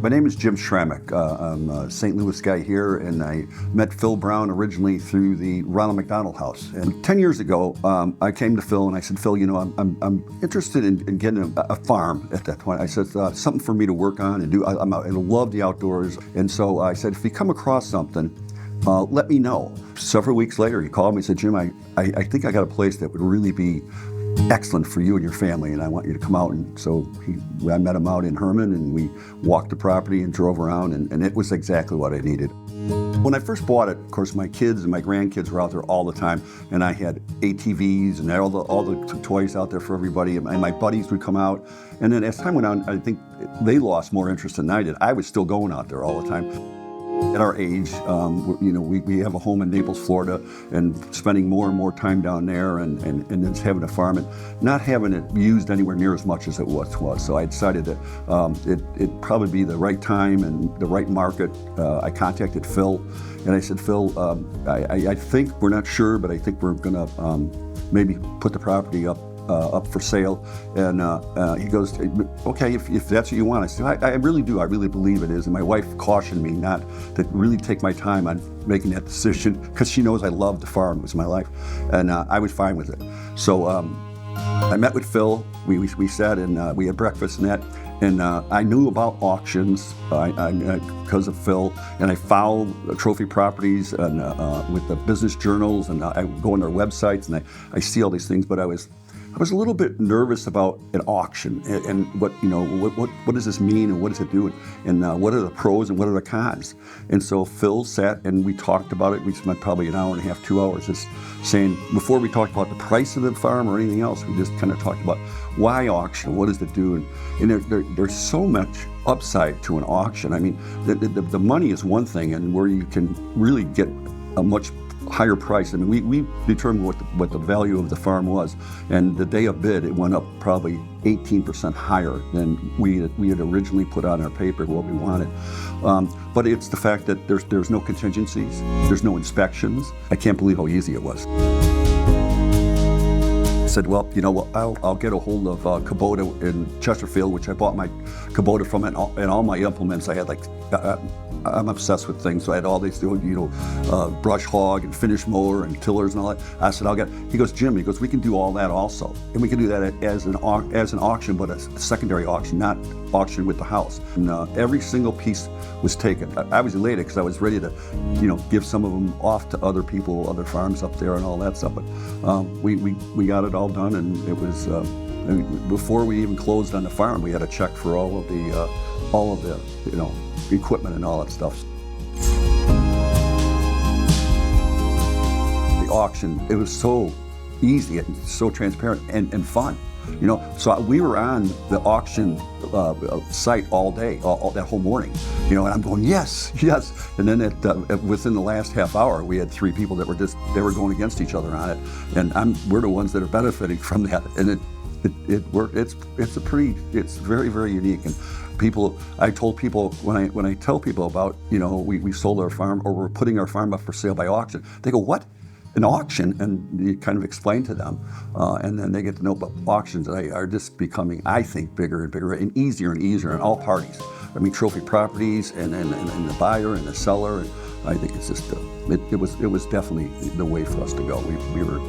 My name is Jim Sramek. I'm a St. Louis guy here, and I met Phil Brown originally through the Ronald McDonald House. And 10 years ago, I came to Phil and I said, Phil, you know, I'm interested in getting a farm at that point. I said, something for me to work on and do. I love the outdoors. And so I said, if you come across something, let me know. Several weeks later, he called me and said, Jim, I think I got a place that would really be excellent for you and your family, and I want you to come out. And so I met him out in Herman, and we walked the property and drove around, and it was exactly what I needed. When I first bought it, of course, my kids and my grandkids were out there all the time, and I had ATVs and all the toys out there for everybody, and my buddies would come out. And then as time went on, I think they lost more interest than I did. I was still going out there all the time. At our age, you know, we have a home in Naples, Florida, and spending more and more time down there, and then having a farm and not having it used anywhere near as much as it was. So I decided that it'd probably be the right time and the right market. I contacted Phil, and I said, Phil, I think, we're not sure, but I think we're gonna maybe put the property up for sale. And he goes, okay, if that's what you want. I said, I really do. I really believe it is. And my wife cautioned me not to really take my time on making that decision, because she knows I love the farm. It was my life. And I was fine with it. So I met with Phil. We sat and we had breakfast and that. And I knew about auctions because of Phil, and I followed trophy properties and with the business journals, and I go on their websites and I see all these things, but I was a little bit nervous about an auction and what does this mean and what does it do, and what are the pros and what are the cons. And so Phil sat and we talked about it. We spent probably an hour and a half, 2 hours just saying, before we talked about the price of the farm or anything else, we just kind of talked about why auction, what does it do, and there's so much upside to an auction. I mean, the money is one thing, and where you can really get a much higher price. I mean, we determined what the value of the farm was, and the day of bid, it went up probably 18% higher than we had originally put on our paper what we wanted. But it's the fact that there's no contingencies, there's no inspections. I can't believe how easy it was. I said, well, you know what, I'll get a hold of Kubota in Chesterfield, which I bought my Kubota from, and all my implements. I had I'm obsessed with things, so I had all these, brush hog and finish mower and tillers and all that. I said, he goes, Jim, we can do all that also. And we can do that as an auction, but a secondary auction, not auction with the house. And every single piece was taken. I was elated because I was ready to, give some of them off to other people, other farms up there and all that stuff. But we got it all done, and it was, before we even closed on the farm, we had a check for all of the equipment and all that stuff. The auction, it was so easy and so transparent and fun. So we were on the auction site all day, all that whole morning, and I'm going, yes. And then within the last half hour, we had 3 people that were going against each other on it, and we're the ones that are benefiting from that. And it worked. It's very, very unique. And I told people, when I tell people about, we sold our farm, or we're putting our farm up for sale by auction, they go, what? An auction? And you kind of explain to them, and then they get to know about auctions that are just becoming, I think, bigger and bigger and easier on all parties. I mean, trophy properties and the buyer and the seller. And I think it's just it was definitely the way for us to go. We were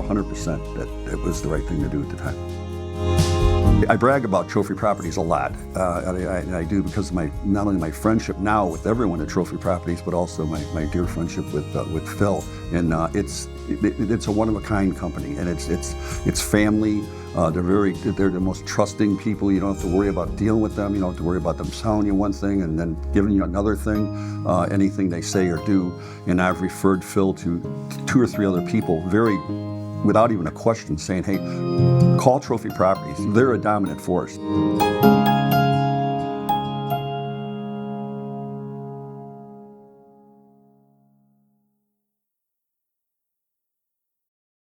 100% that it was the right thing to do at the time. I brag about trophy properties a lot, and I do because of not only my friendship now with everyone at Trophy Properties, but also my dear friendship with Phil. And it's a one-of-a-kind company, and it's family. They're the most trusting people. You don't have to worry about dealing with them. You don't have to worry about them telling you one thing and then giving you another thing, anything they say or do. And I've referred Phil to 2 or 3 other people without even a question, saying, hey, call Trophy Properties. They're a dominant force.